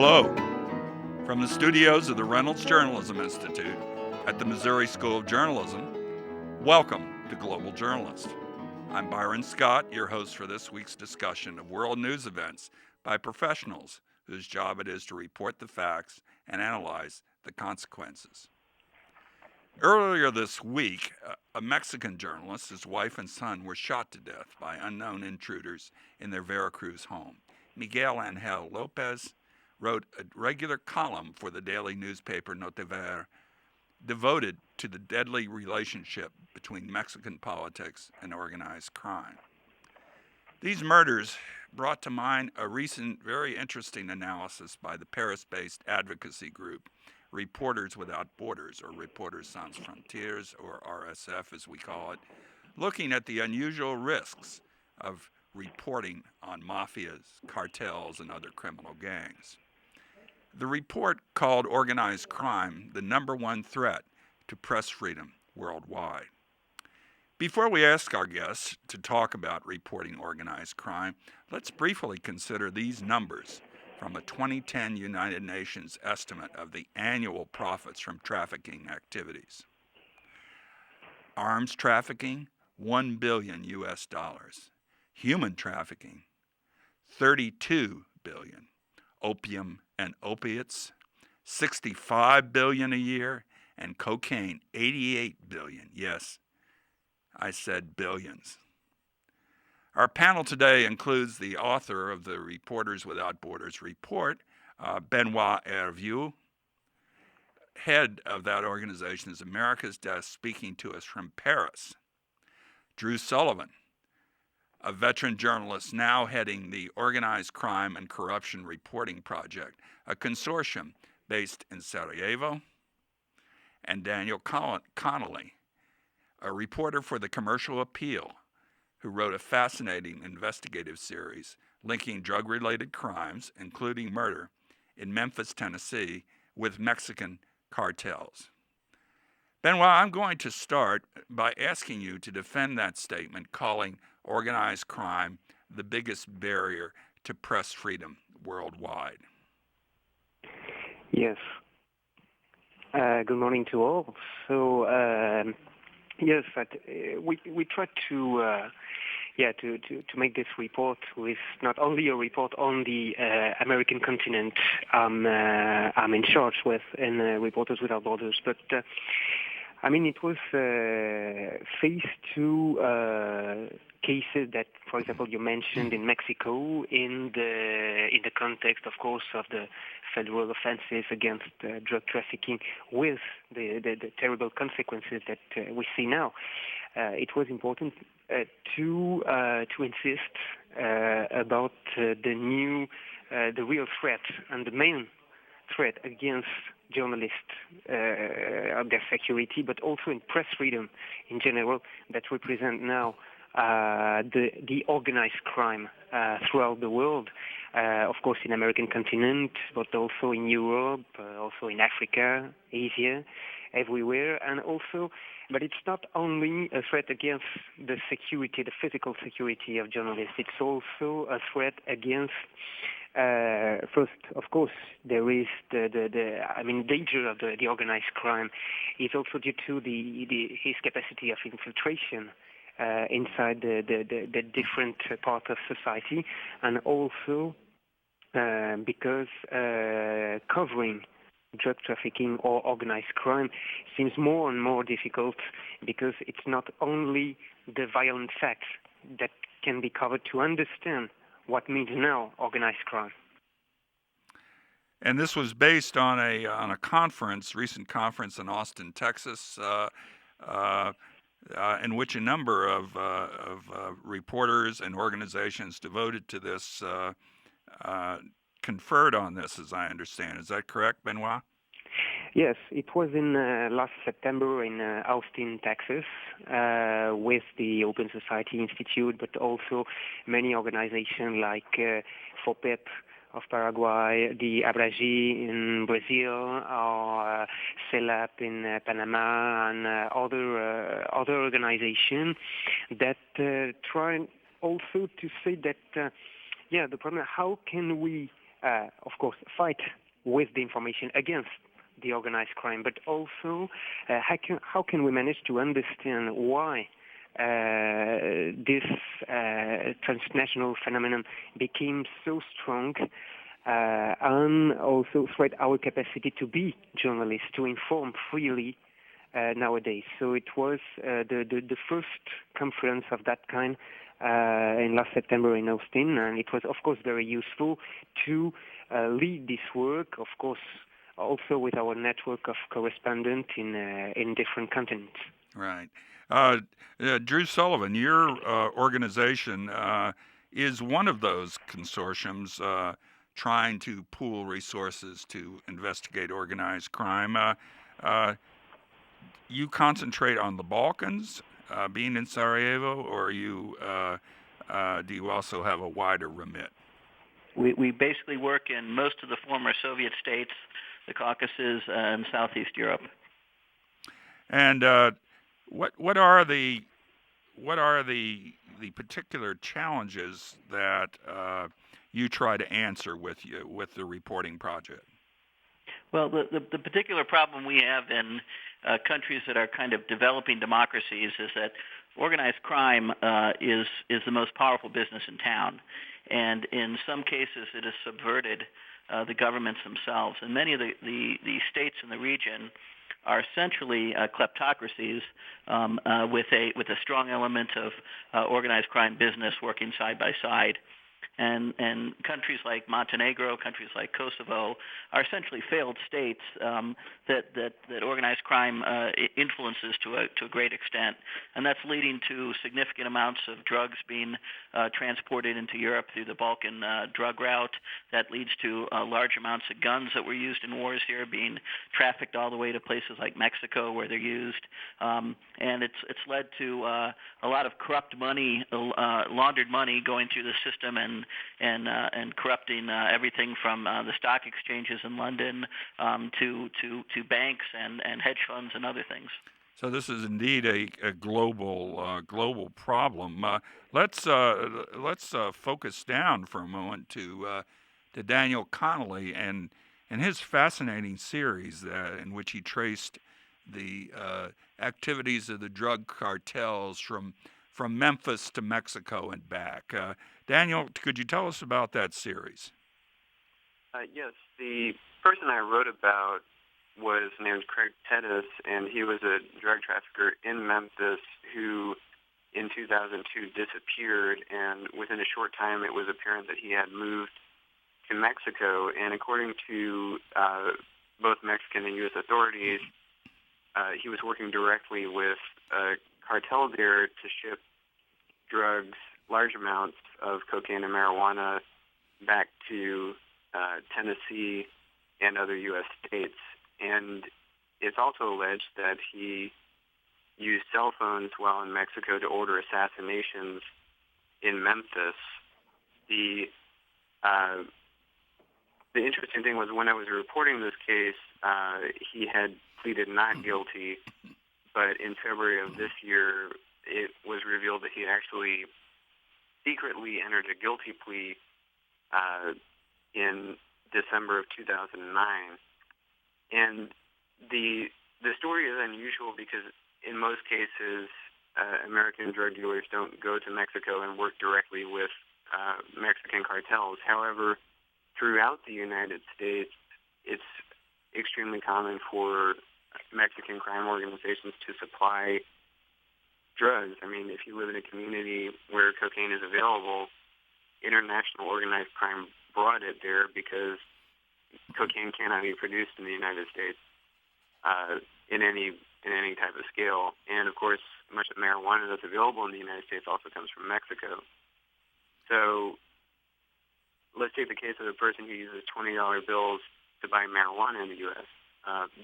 Hello, from the studios of the Reynolds Journalism Institute at the Missouri School of Journalism, welcome to Global Journalist. I'm Byron Scott, your host for this week's discussion of world news events by professionals whose job it is to report the facts and analyze the consequences. Earlier this week, a Mexican journalist, his wife and son were shot to death by unknown intruders in their Veracruz home. Miguel Angel Lopez wrote a regular column for the daily newspaper Notiver devoted to the deadly relationship between Mexican politics and organized crime. These murders brought to mind a recent, very interesting analysis by the Paris-based advocacy group Reporters Without Borders, or Reporters Sans Frontières, or RSF as we call it, looking at the unusual risks of reporting on mafias, cartels, and other criminal gangs. The report called organized crime the number one threat to press freedom worldwide. Before we ask our guests to talk about reporting organized crime, let's briefly consider these numbers from a 2010 United Nations estimate of the annual profits from trafficking activities. Arms trafficking, $1 billion US. Human trafficking, $32 billion. Opium and opiates, $65 billion a year, and cocaine, $88 billion. Yes, I said billions. Our panel today includes the author of the Reporters Without Borders report, Benoit Hervieux. Head of that organization is America's Desk, speaking to us from Paris. Drew Sullivan, a veteran journalist now heading the Organized Crime and Corruption Reporting Project, a consortium based in Sarajevo. And Daniel Connolly, a reporter for the Commercial Appeal, who wrote a fascinating investigative series linking drug-related crimes, including murder, in Memphis, Tennessee, with Mexican cartels. Benoit, I'm going to start by asking you to defend that statement, calling organized crime the biggest barrier to press freedom worldwide. Yes. Good morning to all. So, yes, we tried to make this report with not only a report on the American continent I'm in charge with in Reporters Without Borders, but it was faced to cases that, for example, you mentioned in Mexico in the context, of course, of the federal offenses against drug trafficking, with the terrible consequences that we see now. It was important to insist about the real threat and the main threat against journalists, of their security, but also in press freedom in general, that represent now the organized crime throughout the world, of course in American continent, but also in Europe, also in Africa, Asia, everywhere, and also, but it's not only a threat against the security, the physical security of journalists, it's also a threat against first, of course, there is the danger of the organized crime is also due to his capacity of infiltration inside the different part of society, and also because covering drug trafficking or organized crime seems more and more difficult, because it's not only the violent facts that can be covered to understand what means now organized crime. And this was based on a recent conference in Austin, Texas, in which a number of reporters and organizations devoted to this conferred on this, as I understand. Is that correct, Benoit? Yes, it was in last September in Austin, Texas, with the Open Society Institute, but also many organizations like FOPEP of Paraguay, the Abragi in Brazil, or CELAP in Panama, and other organizations that try also to say that, the problem, how can we of course, fight with the information against the organized crime, but also how can we manage to understand why this transnational phenomenon became so strong, and also threat our capacity to be journalists, to inform freely nowadays. So it was the first conference of that kind in last September in Austin, and it was, of course, very useful to lead this work, of course, also with our network of correspondents in different continents. Right. Drew Sullivan, your organization is one of those consortiums trying to pool resources to investigate organized crime. You concentrate on the Balkans, being in Sarajevo, or do you also have a wider remit? We basically work in most of the former Soviet states, the Caucasus, and Southeast Europe. And what are the particular challenges that you try to answer with the reporting project? Well, the particular problem we have in countries that are kind of developing democracies is that organized crime is the most powerful business in town, and in some cases it has subverted the governments themselves. And many of the states in the region are essentially kleptocracies with a strong element of organized crime business working side by side. And countries like Montenegro, countries like Kosovo, are essentially failed states that organized crime influences to a great extent, and that's leading to significant amounts of drugs being transported into Europe through the Balkan drug route. That leads to large amounts of guns that were used in wars here being trafficked all the way to places like Mexico where they're used, and it's led to a lot of corrupt money, laundered money going through the system and corrupting everything from the stock exchanges in London to banks and hedge funds and other things. So this is indeed a global problem. Let's focus down for a moment to Daniel Connolly and his fascinating series in which he traced the activities of the drug cartels from Memphis to Mexico and back. Daniel, could you tell us about that series? Yes, the person I wrote about was named Craig Pettis, and he was a drug trafficker in Memphis who in 2002 disappeared, and within a short time it was apparent that he had moved to Mexico. And according to both Mexican and U.S. authorities, he was working directly with a cartel there to ship drugs, large amounts of cocaine and marijuana, back to Tennessee and other U.S. states. And it's also alleged that he used cell phones while in Mexico to order assassinations in Memphis. The interesting thing was when I was reporting this case, he had pleaded not guilty, but in February of this year, it was revealed that he actually secretly entered a guilty plea in December of 2009. And the story is unusual because in most cases, American drug dealers don't go to Mexico and work directly with Mexican cartels. However, throughout the United States, it's extremely common for Mexican crime organizations to supply drugs. I mean, if you live in a community where cocaine is available, international organized crime brought it there because cocaine cannot be produced in the United States in any type of scale. And of course, much of marijuana that's available in the United States also comes from Mexico. So let's take the case of a person who uses $20 bills to buy marijuana in the U.S.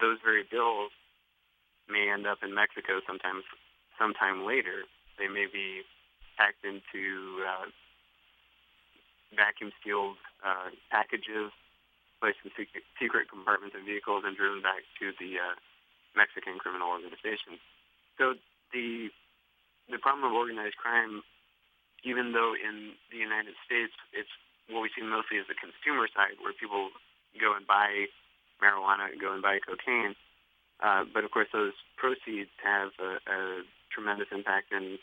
Those very bills may end up in Mexico sometime later. They may be packed into vacuum-sealed packages, placed in secret compartments of vehicles, and driven back to the Mexican criminal organization. So the problem of organized crime, even though in the United States it's what we see mostly is the consumer side, where people go and buy marijuana, go and buy cocaine. But of course, those proceeds have a tremendous impact in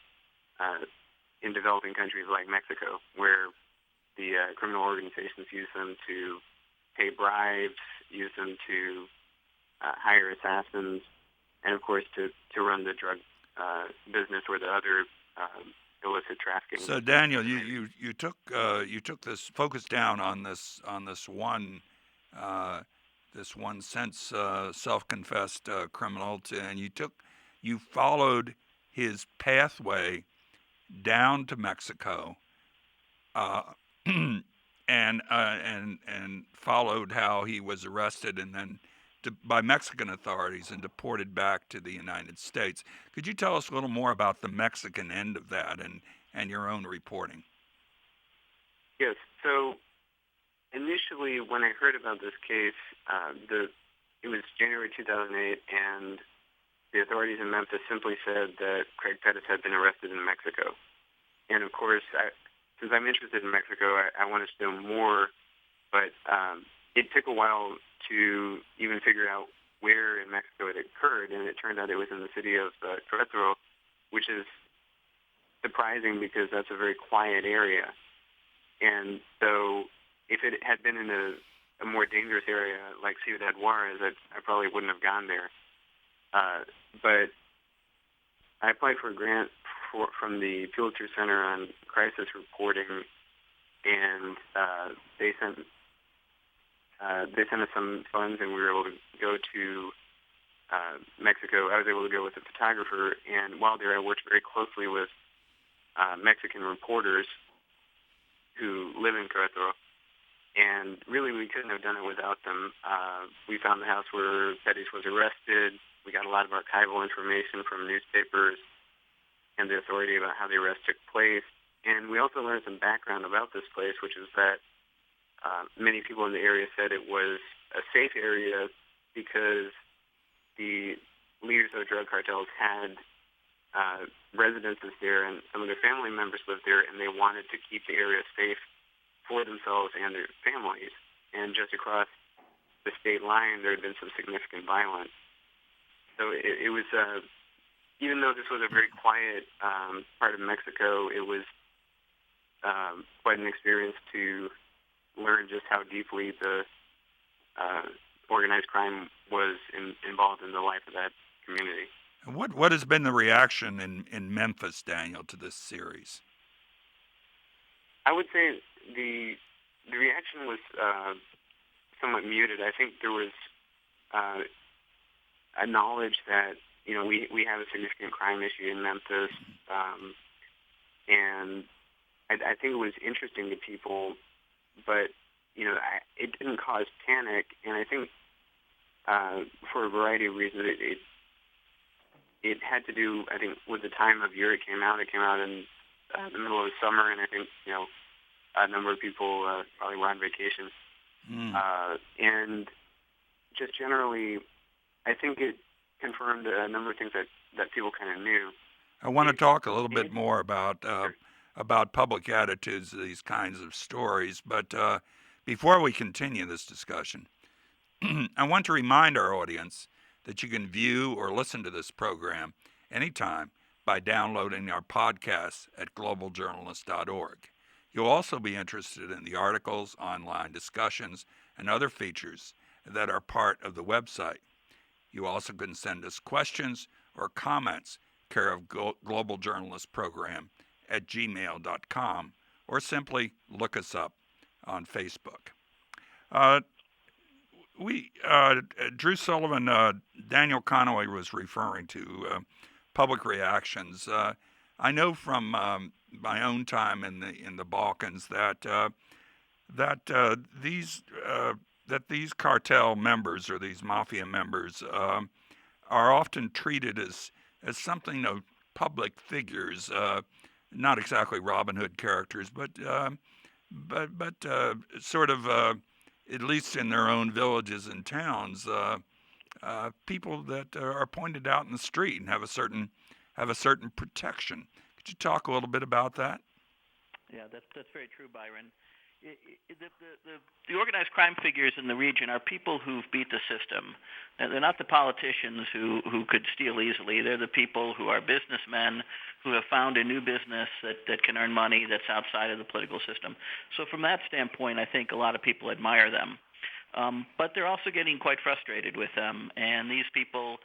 developing countries like Mexico, where the criminal organizations use them to pay bribes, use them to hire assassins, and of course to run the drug business or the other illicit trafficking. So Daniel, you took this focus down on this one self-confessed criminal, and you followed his pathway down to Mexico, and followed how he was arrested and then by Mexican authorities and deported back to the United States. Could you tell us a little more about the Mexican end of that and your own reporting? Yes. So initially, when I heard about this case, it was January 2008, and the authorities in Memphis simply said that Craig Pettis had been arrested in Mexico. And of course, since I'm interested in Mexico, I wanted to know more, but it took a while to even figure out where in Mexico it occurred, and it turned out it was in the city of Querétaro, which is surprising because that's a very quiet area. And so if it had been in a more dangerous area like Ciudad Juarez, I probably wouldn't have gone there. But I applied for a grant from the Pulitzer Center on Crisis Reporting, and they sent us some funds, and we were able to go to Mexico. I was able to go with a photographer, and while there I worked very closely with Mexican reporters who live in Querétaro, and really we couldn't have done it without them. We found the house where Pettis was arrested. We got a lot of archival information from newspapers and the authority about how the arrest took place. And we also learned some background about this place, which is that many people in the area said it was a safe area because the leaders of the drug cartels had residences there, and some of their family members lived there, and they wanted to keep the area safe for themselves and their families. And just across the state line, there had been some significant violence. So it was, even though this was a very quiet part of Mexico, it was quite an experience to learn just how deeply the organized crime was involved in the life of that community. What has been the reaction in Memphis, Daniel, to this series? I would say the reaction was somewhat muted. I think there was a knowledge that we have a significant crime issue in Memphis, and I think it was interesting to people, but it didn't cause panic, and I think for a variety of reasons it had to do, I think, with the time of year it came out. It came out in the middle of the summer, and I think a number of people probably were on vacation, and just generally, I think it confirmed a number of things that people kind of knew. I want to talk a little bit more about public attitudes to these kinds of stories, but before we continue this discussion, I want to remind our audience that you can view or listen to this program anytime by downloading our podcasts at globaljournalist.org. You'll also be interested in the articles, online discussions, and other features that are part of the website. You also can send us questions or comments, care of Global Journalist Program at gmail.com, or simply look us up on Facebook. Drew Sullivan, Daniel Conaway was referring to public reactions. I know from my own time in the Balkans that these cartel members or these mafia members are often treated as something of public figures, not exactly Robin Hood characters, but sort of at least in their own villages and towns, people that are pointed out in the street and have a certain protection. Could you talk a little bit about that? Yeah, that's very true, Byron. The organized crime figures in the region are people who've beat the system. They're not the politicians who could steal easily. They're the people who are businessmen who have found a new business that can earn money that's outside of the political system. So from that standpoint, I think a lot of people admire them. But they're also getting quite frustrated with them, and these people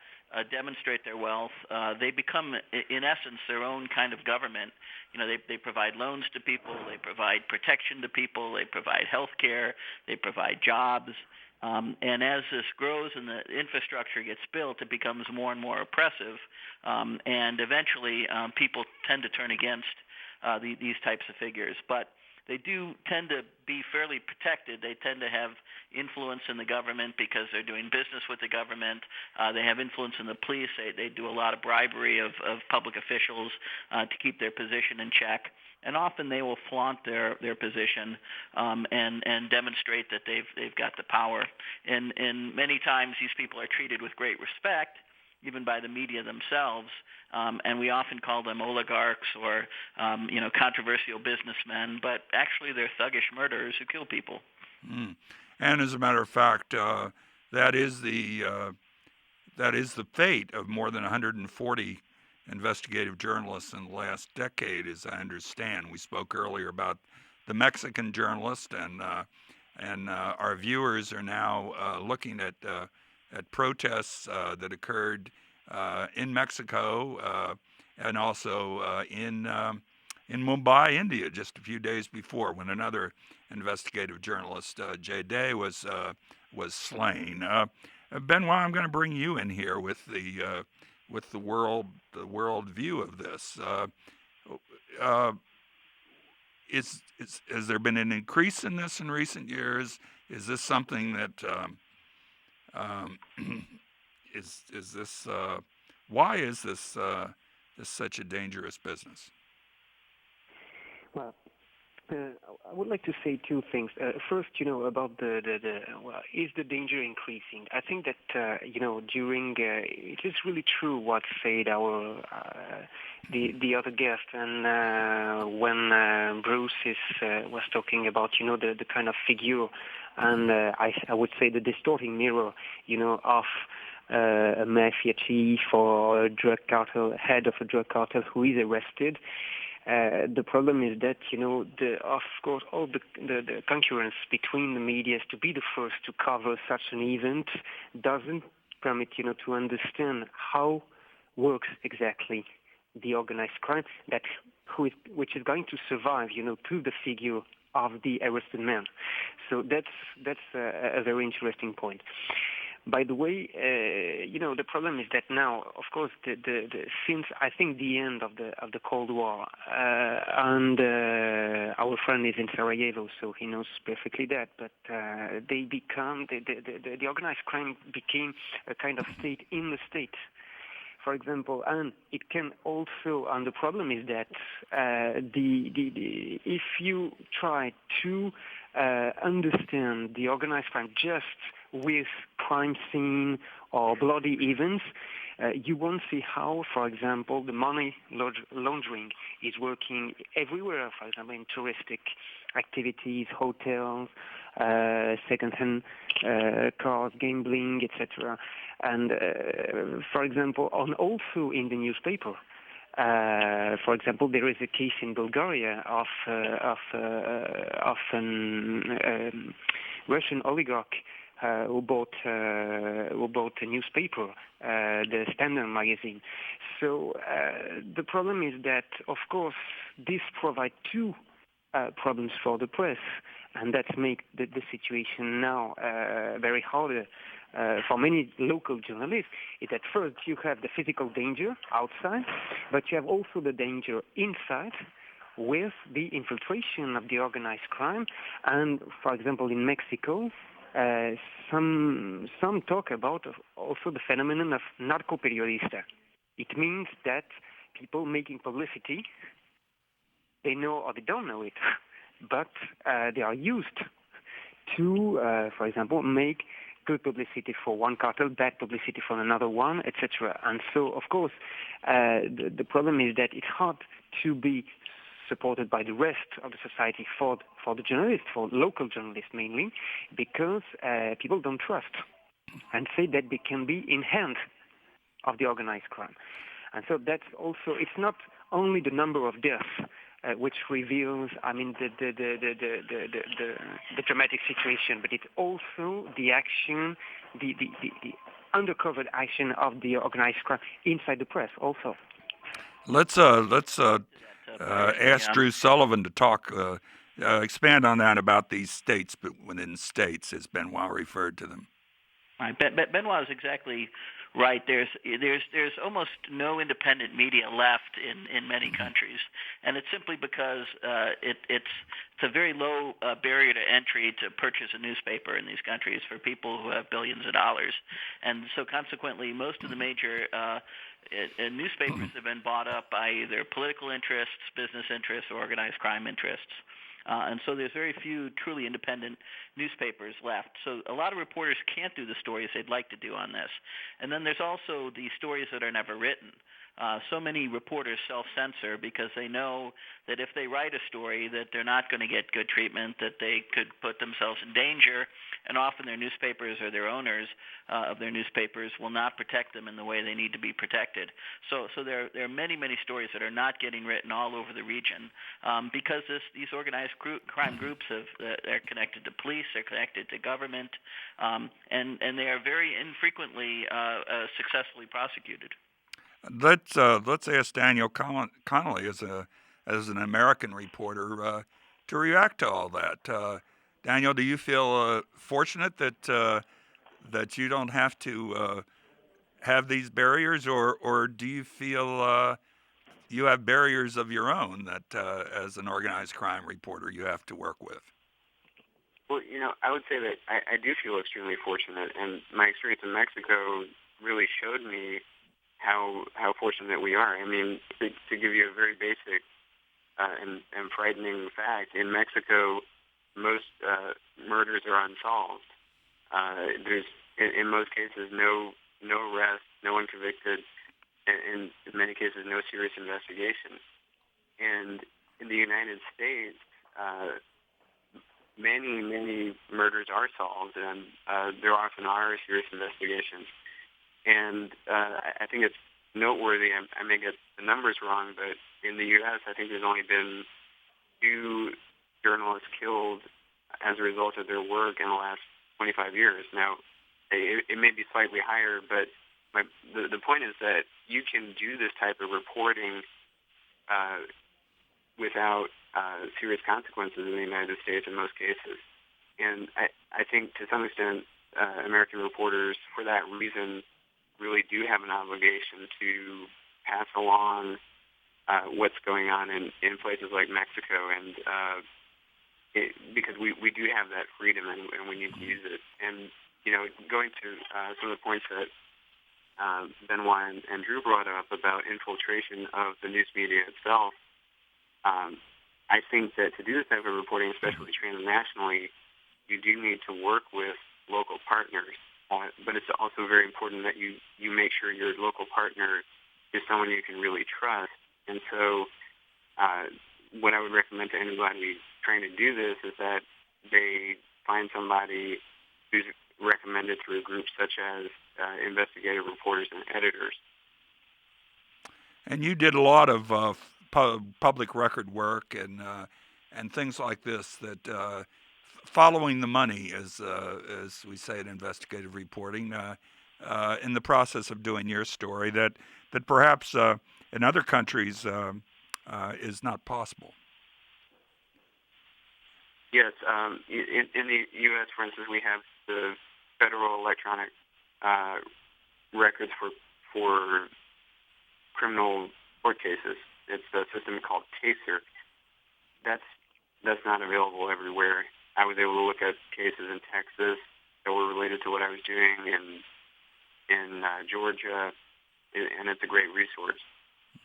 demonstrate their wealth. They become, in essence, their own kind of government. You know, they provide loans to people, they provide protection to people, they provide health care, they provide jobs. And as this grows and the infrastructure gets built, it becomes more and more oppressive. And eventually, people tend to turn against these types of figures. But they do tend to be fairly protected. They tend to have influence in the government because they're doing business with the government. They have influence in the police. They do a lot of bribery of public officials to keep their position in check. And often they will flaunt their position and demonstrate that they've got the power. And many times these people are treated with great respect, even by the media themselves, and we often call them oligarchs or controversial businessmen, but actually they're thuggish murderers who kill people. And as a matter of fact, that is the fate of more than 140 investigative journalists in the last decade, as I understand. We spoke earlier about the Mexican journalist, and our viewers are now looking at protests that occurred in Mexico and also in Mumbai, India, just a few days before, when another investigative journalist, Jay Day, was slain. Benoit, I'm going to bring you in here with the world view of this. Has there been an increase in this in recent years? Is this something that why is this such a dangerous business? Well, I would like to say two things. First, about is the danger increasing? I think that during it is really true what said the other guest, and when Bruce was talking about the kind of figure, and I would say the distorting mirror, of a mafia chief or a drug cartel head of a drug cartel who is arrested. The problem is that of course all the concurrence between the media to be the first to cover such an event doesn't permit to understand how works exactly the organized crime which is going to survive to the figure of the arrested man. So that's a very interesting point. By the way, the problem is that now, of course, since I think the end of the Cold War, and our friend is in Sarajevo, so he knows perfectly that. But the organized crime became a kind of state in the state. For example, and it can also, and the problem is that if you try to understand the organized crime just with crime scene or bloody events, you won't see how, for example, the money laundering is working everywhere, for example, in touristic activities, hotels, second-hand cars, gambling, etc. And, for example, also in the newspaper. For example, there is a case in Bulgaria of an Russian oligarch who bought a newspaper, the Standard magazine. So the problem is that, of course, this provides two problems for the press, and that makes the situation now very harder for many local journalists. Is that first you have the physical danger outside, but you have also the danger inside with the infiltration of the organized crime. And, for example, in Mexico, some talk about also the phenomenon of narcoperiodista. It means that people making publicity, they know or they don't know it, but they are used to, for example, make good publicity for one cartel, bad publicity for another one, etc. And so, of course, the problem is that it's hard to be supported by the rest of the society for the journalists, for local journalists mainly, because people don't trust and say that they can be in hand of the organized crime. And so that's also, it's not only the number of deaths which reveals, the dramatic situation, but it's also the action, the undercover action of the organized crime inside the press also. Let's ask Drew Sullivan to talk, expand on that about these states, but within states, as Benoit referred to them. Right. Benoit is exactly right. There's almost no independent media left in many countries, and it's simply because it's a very low barrier to entry to purchase a newspaper in these countries for people who have billions of dollars, and so consequently, most of the major newspapers have been bought up by either political interests, business interests, or organized crime interests. And so there's very few truly independent newspapers left. So a lot of reporters can't do the stories they'd like to do on this. And then there's also the stories that are never written. So many reporters self-censor because they know that if they write a story that they're not going to get good treatment, that they could put themselves in danger, and often their newspapers or their owners of their newspapers will not protect them in the way they need to be protected. So there are many, many stories that are not getting written all over the region because these organized crime groups they're connected to police, they're connected to government, and they are very infrequently successfully prosecuted. Let's ask Daniel Connolly, as an American reporter, to react to all that. Daniel, do you feel fortunate that you don't have to have these barriers, or do you feel you have barriers of your own that, as an organized crime reporter, you have to work with? Well, I would say that I do feel extremely fortunate, and my experience in Mexico really showed me how fortunate we are. I mean, to give you a very basic and frightening fact, in Mexico, most murders are unsolved. There's, in most cases, no arrest, no one convicted, and in many cases, no serious investigation. And in the United States, many murders are solved, and there often are serious investigations. And I think it's noteworthy. I may get the numbers wrong, but in the U.S., I think there's only been 2 journalists killed as a result of their work in the last 25 years. Now, it may be slightly higher, but the point is that you can do this type of reporting without serious consequences in the United States in most cases. And I think to some extent, American reporters, for that reason, really do have an obligation to pass along what's going on in places like Mexico, and because we do have that freedom and we need to use it. And going to some of the points that Benoit and Drew brought up about infiltration of the news media itself, I think that to do this type of reporting, especially transnationally, you do need to work with local partners. But it's also very important that you make sure your local partner is someone you can really trust. And so what I would recommend to anybody trying to do this is that they find somebody who's recommended through groups such as investigative reporters and editors. And you did a lot of public record work and things like this that following the money, as we say in investigative reporting, in the process of doing your story, that perhaps in other countries is not possible. Yes, in the U.S., for instance, we have the Federal Electronic Records for criminal court cases. It's a system called TASER. That's not available everywhere. I was able to look at cases in Texas that were related to what I was doing in Georgia, and it's a great resource.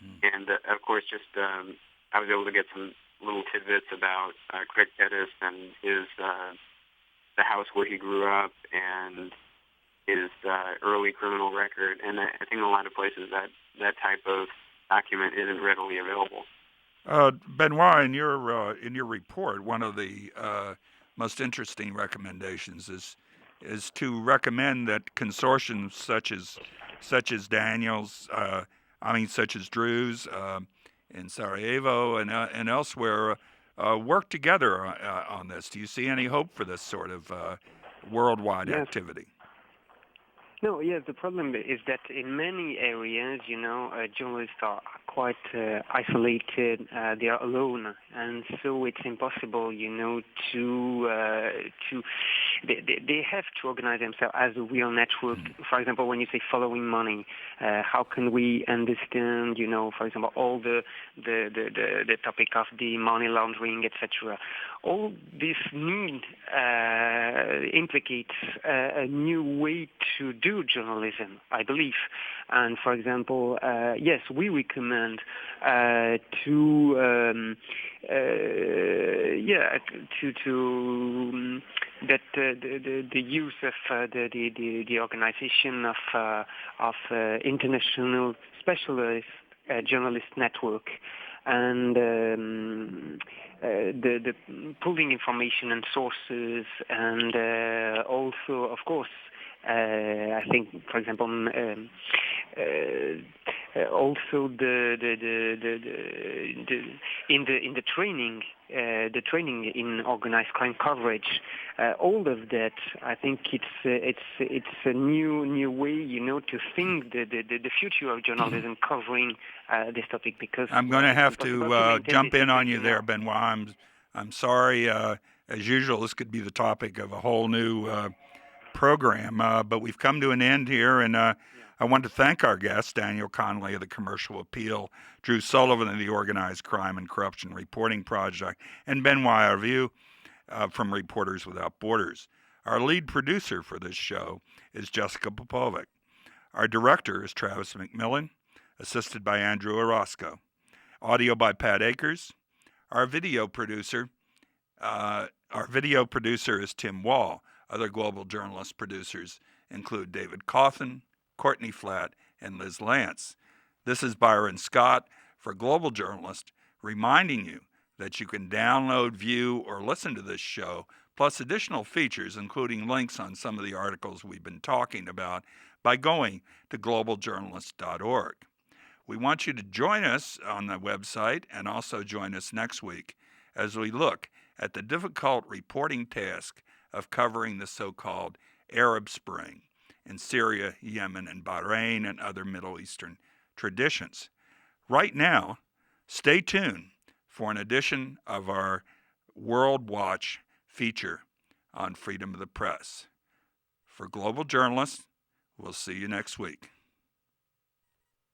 Mm-hmm. And of course, just I was able to get some little tidbits about Craig Pettis and his the house where he grew up and his early criminal record. And I think in a lot of places that type of document isn't readily available. Benoit, in your report, one of the most interesting recommendations is to recommend that consortiums such as Daniel's, such as Drew's in Sarajevo and elsewhere, work together on this. Do you see any hope for this sort of worldwide Yes. activity? No, yes, the problem is that in many areas, journalists are quite isolated. They are alone, and so it's impossible, they have to organize themselves as a real network. For example, when you say following money, how can we understand, for example, all the topic of the money laundering, etc. All this need implicates a new way to do journalism, I believe. And for example, yes, we recommend that the use of the organization of international specialist journalist network and the pooling information and sources, and also, of course, I think, for example, also in the training in organized crime coverage, all of that. I think it's a new way, to think the future of journalism covering this topic. Because I'm going to have to jump in on you there, Benoit. I'm sorry. As usual, this could be the topic of a whole new program, but we've come to an end here, and I want to thank our guests, Daniel Connolly of the Commercial Appeal, Drew Sullivan of the Organized Crime and Corruption Reporting Project, and Benoit Arvieu from Reporters Without Borders. Our lead producer for this show is Jessica Popovic. Our director is Travis McMillan, assisted by Andrew Orozco. Audio by Pat Akers. Our video producer is Tim Wall. Other Global Journalist producers include David Coffin, Courtney Flatt, and Liz Lance. This is Byron Scott for Global Journalist, reminding you that you can download, view, or listen to this show, plus additional features, including links on some of the articles we've been talking about, by going to globaljournalist.org. We want you to join us on the website and also join us next week as we look at the difficult reporting task of covering the so-called Arab Spring in Syria, Yemen, and Bahrain, and other Middle Eastern traditions. Right now, stay tuned for an edition of our World Watch feature on freedom of the press. For Global Journalists, we'll see you next week.